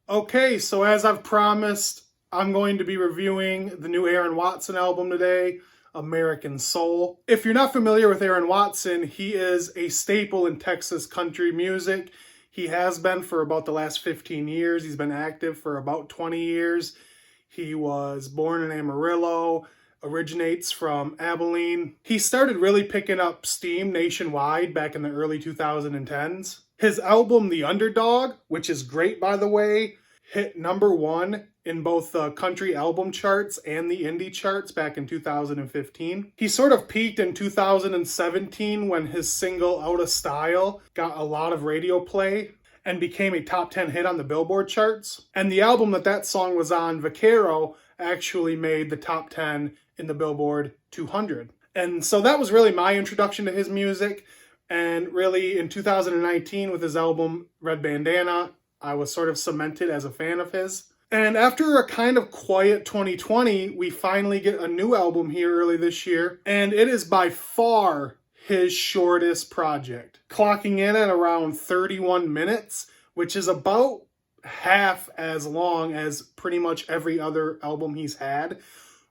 Okay, so as I've promised, I'm going to be reviewing the new Aaron Watson album today, American Soul. If you're not familiar with Aaron Watson, he is a staple in Texas country music. He has been for about the last 15 years. He's been active for about 20 years. He was born in Amarillo, originates from Abilene. He started really picking up steam nationwide back in the early 2010s. His album, The Underdog, which is great by the way, hit #1 in both the country album charts and the indie charts back in 2015. He sort of peaked in 2017 when his single Out of Style got a lot of radio play and became a top 10 hit on the Billboard charts. And the album that song was on, Vaquero, actually made the top 10 in the Billboard 200. And so that was really my introduction to his music. And really in 2019 with his album Red Bandana, I was sort of cemented as a fan of his. And after a kind of quiet 2020, we finally get a new album here early this year. And it is by far his shortest project, clocking in at around 31 minutes, which is about half as long as pretty much every other album he's had,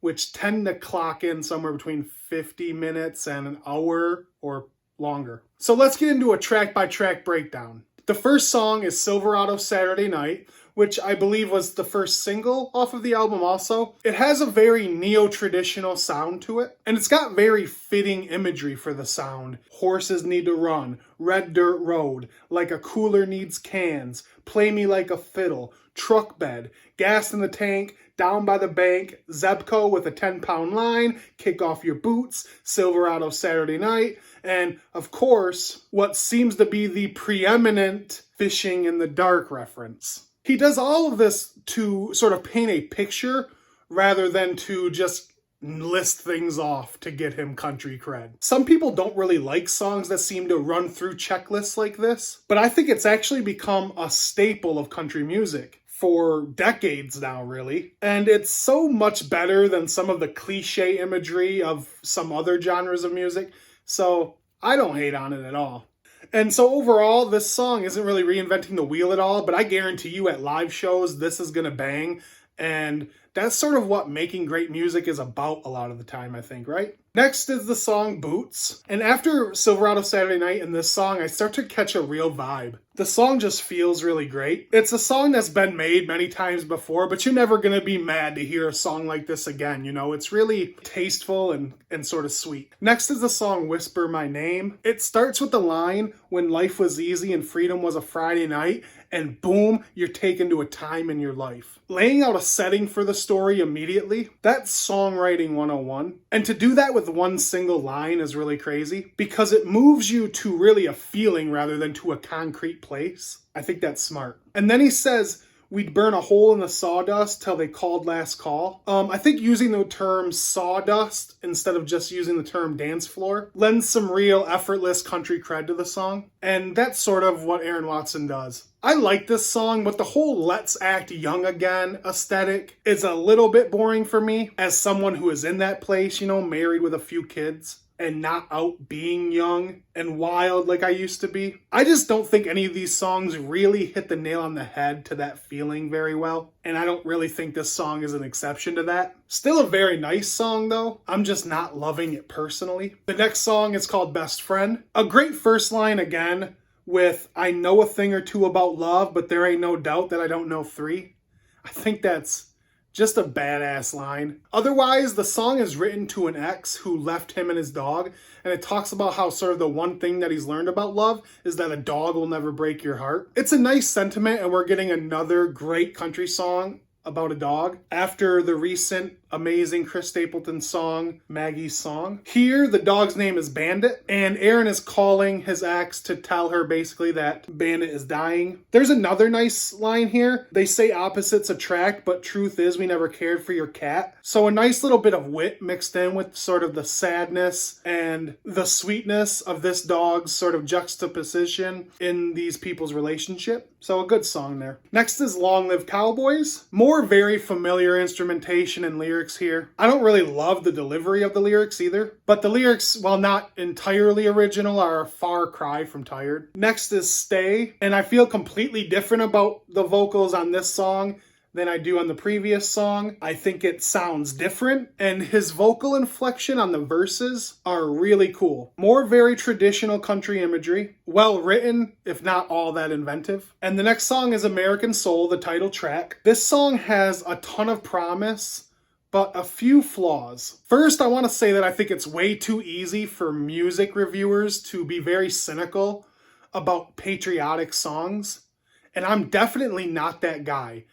which tend to clock in somewhere between 50 minutes and an hour or longer. So let's get into a track-by-track breakdown. The first song is Silverado Saturday Night, which I believe was the first single off of the album also. It has a very neo-traditional sound to it, and it's got very fitting imagery for the sound. Horses need to run, red dirt road, like a cooler needs cans, play me like a fiddle, truck bed, gas in the tank, down by the bank, Zebco with a 10-pound line, kick off your boots, Silverado Saturday Night, and of course, what seems to be the preeminent fishing in the dark reference. He does all of this to sort of paint a picture rather than to just list things off to get him country cred. Some people don't really like songs that seem to run through checklists like this, but I think it's actually become a staple of country music for decades now, really. And it's so much better than some of the cliche imagery of some other genres of music, so I don't hate on it at all. And so overall, this song isn't really reinventing the wheel at all, but I guarantee you at live shows, this is gonna bang. And that's sort of what making great music is about a lot of the time, I think, right? Next is the song Boots. And after Silverado Saturday Night and this song, I start to catch a real vibe. The song just feels really great. It's a song that's been made many times before, but you're never going to be mad to hear a song like this again. You know, it's really tasteful and sort of sweet. Next is the song Whisper My Name. It starts with the line, when life was easy and freedom was a Friday night, and boom, you're taken to a time in your life. Laying out a setting for the story immediately, that's songwriting 101. And to do that with one single line is really crazy because it moves you to really a feeling rather than to a concrete place. I think that's smart. And then he says, we'd burn a hole in the sawdust till they called last call. I think using the term sawdust instead of just using the term dance floor lends some real effortless country cred to the song. And that's sort of what Aaron Watson does. I like this song, but the whole let's act young again aesthetic is a little bit boring for me as someone who is in that place, you know, married with a few kids and not out being young and wild like I used to be. I just don't think any of these songs really hit the nail on the head to that feeling very well, and I don't really think this song is an exception to that. Still a very nice song though, I'm just not loving it personally. The next song is called Best Friend. A great first line again with, I know a thing or two about love, but there ain't no doubt that I don't know three. I think that's just a badass line. Otherwise, the song is written to an ex who left him and his dog, and it talks about how sort of the one thing that he's learned about love is that a dog will never break your heart. It's a nice sentiment, and we're getting another great country song about a dog after the recent amazing Chris Stapleton song, Maggie's Song. Here, the dog's name is Bandit, and Aaron is calling his ex to tell her basically that Bandit is dying. There's another nice line here. They say opposites attract, but truth is we never cared for your cat. So a nice little bit of wit mixed in with sort of the sadness and the sweetness of this dog's sort of juxtaposition in these people's relationship. So a good song there. Next is Long Live Cowboys. More More very familiar instrumentation and lyrics here. I don't really love the delivery of the lyrics either, but the lyrics, while not entirely original, are a far cry from Tired. Next is Stay, and I feel completely different about the vocals on this song than I do on the previous song. I think it sounds different, and his vocal inflection on the verses are really cool. More very traditional country imagery, well written, if not all that inventive. And the next song is American Soul, the title track. This song has a ton of promise, but a few flaws. First, I want to say that I think it's way too easy for music reviewers to be very cynical about patriotic songs, and I'm definitely not that guy.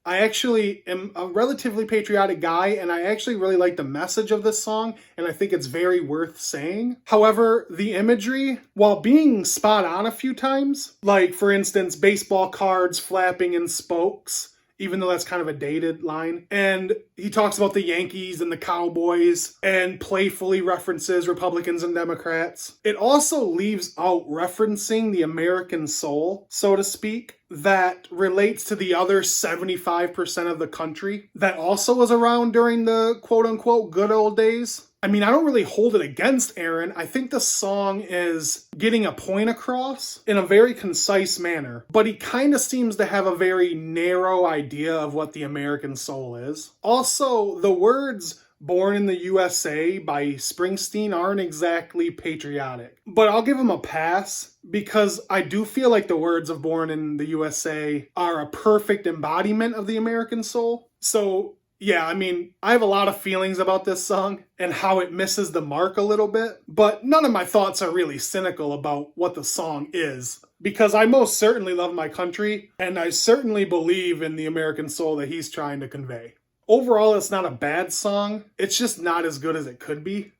I actually am a relatively patriotic guy, and I actually really like the message of this song, and I think it's very worth saying. However, the imagery, while being spot on a few times, like for instance, baseball cards flapping in spokes, even though that's kind of a dated line. And he talks about the Yankees and the Cowboys and playfully references Republicans and Democrats. It also leaves out referencing the American soul, so to speak, that relates to the other 75% of the country that also was around during the quote-unquote good old days. I mean, I don't really hold it against Aaron. I think the song is getting a point across in a very concise manner, but he kind of seems to have a very narrow idea of what the American soul is. Also, the words Born in the USA by Springsteen aren't exactly patriotic, but I'll give him a pass because I do feel like the words of Born in the USA are a perfect embodiment of the American soul. So yeah, I mean, I have a lot of feelings about this song and how it misses the mark a little bit, but none of my thoughts are really cynical about what the song is, because I most certainly love my country, and I certainly believe in the American soul that he's trying to convey. Overall, it's not a bad song. It's just not as good as it could be,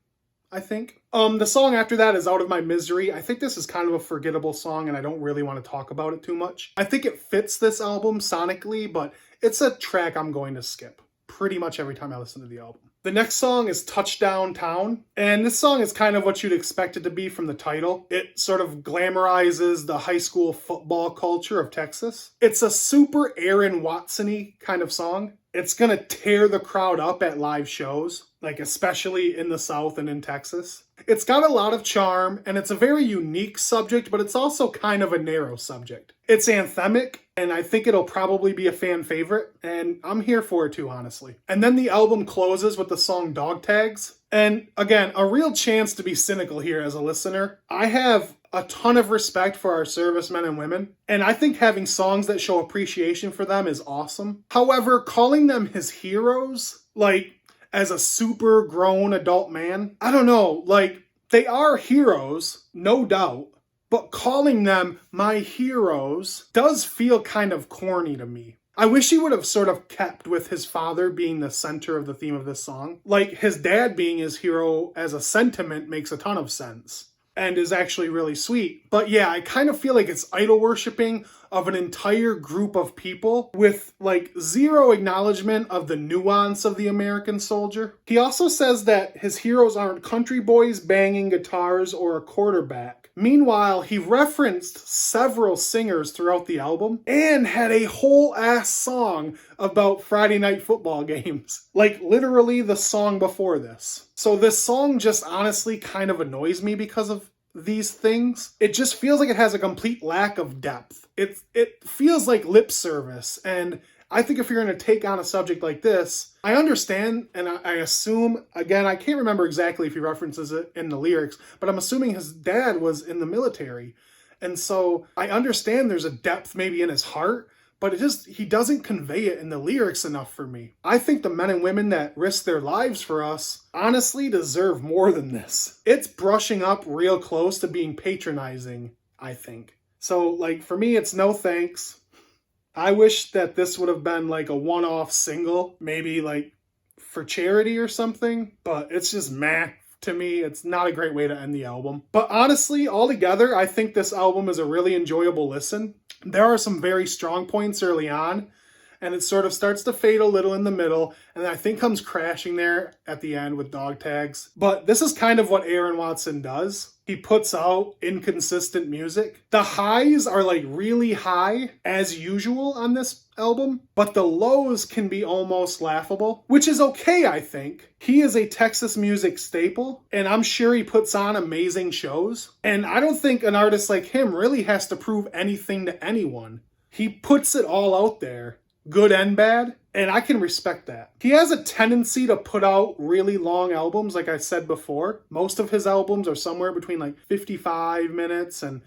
I think. The song after that is Out of My Misery. I think this is kind of a forgettable song, and I don't really want to talk about it too much. I think it fits this album sonically, but it's a track I'm going to skip pretty much every time I listen to the album. The next song is Touchdown Town, and this song is kind of what you'd expect it to be from the title. It sort of glamorizes the high school football culture of Texas. It's a super Aaron Watson-y kind of song. It's gonna tear the crowd up at live shows, like especially in the South and in Texas. It's got a lot of charm, and it's a very unique subject, but it's also kind of a narrow subject. It's anthemic, and I think it'll probably be a fan favorite, and I'm here for it too, honestly. And then the album closes with the song Dog Tags. And again, a real chance to be cynical here as a listener. I have a ton of respect for our servicemen and women, and I think having songs that show appreciation for them is awesome. However, calling them his heroes, like as a super grown adult man, I don't know, like they are heroes, no doubt, but calling them my heroes does feel kind of corny to me. I wish he would have sort of kept with his father being the center of the theme of this song. Like his dad being his hero as a sentiment makes a ton of sense and is actually really sweet. But yeah, I kind of feel like it's idol worshiping of an entire group of people with like zero acknowledgement of the nuance of the American soldier. He also says that his heroes aren't country boys banging guitars or a quarterback. Meanwhile, he referenced several singers throughout the album and had a whole ass song about Friday night football games. Like literally the song before this. So this song just honestly kind of annoys me because of these things. It just feels like it has a complete lack of depth. It feels like lip service, and I think if you're going to take on a subject like this, I understand, and I assume, again, I can't remember exactly if he references it in the lyrics, but I'm assuming his dad was in the military. And so I understand there's a depth maybe in his heart, but he doesn't convey it in the lyrics enough for me. I think the men and women that risk their lives for us honestly deserve more than this. It's brushing up real close to being patronizing, I think. So, like, for me, it's no thanks. I wish that this would have been like a one-off single, maybe like for charity or something, but it's just meh to me. It's not a great way to end the album. But honestly, altogether, I think this album is a really enjoyable listen. There are some very strong points early on, and it sort of starts to fade a little in the middle, and I think comes crashing there at the end with Dog Tags. But this is kind of what Aaron Watson does. He puts out inconsistent music. The highs are like really high as usual on this album, but the lows can be almost laughable, which is okay, I think. He is a Texas music staple, and I'm sure he puts on amazing shows. And I don't think an artist like him really has to prove anything to anyone. He puts it all out there, good and bad, and I can respect that. He has a tendency to put out really long albums, like I said before. Most of his albums are somewhere between like 55 minutes and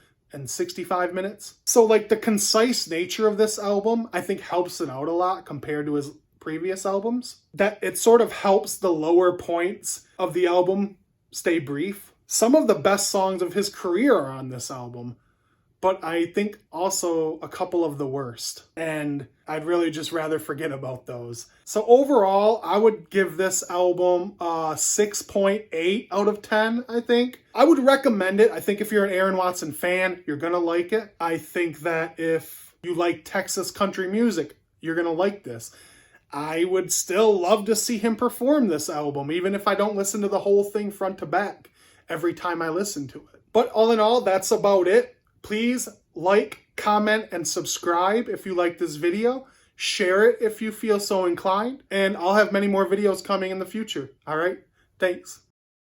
65 minutes. So like the concise nature of this album, I think helps it out a lot compared to his previous albums. That it sort of helps the lower points of the album stay brief. Some of the best songs of his career are on this album, but I think also a couple of the worst. And I'd really just rather forget about those. So overall, I would give this album a 6.8 out of 10, I think. I would recommend it. I think if you're an Aaron Watson fan, you're going to like it. I think that if you like Texas country music, you're going to like this. I would still love to see him perform this album, even if I don't listen to the whole thing front to back every time I listen to it. But all in all, that's about it. Please like, comment, and subscribe if you like this video. Share it if you feel so inclined. And I'll have many more videos coming in the future. All right? Thanks.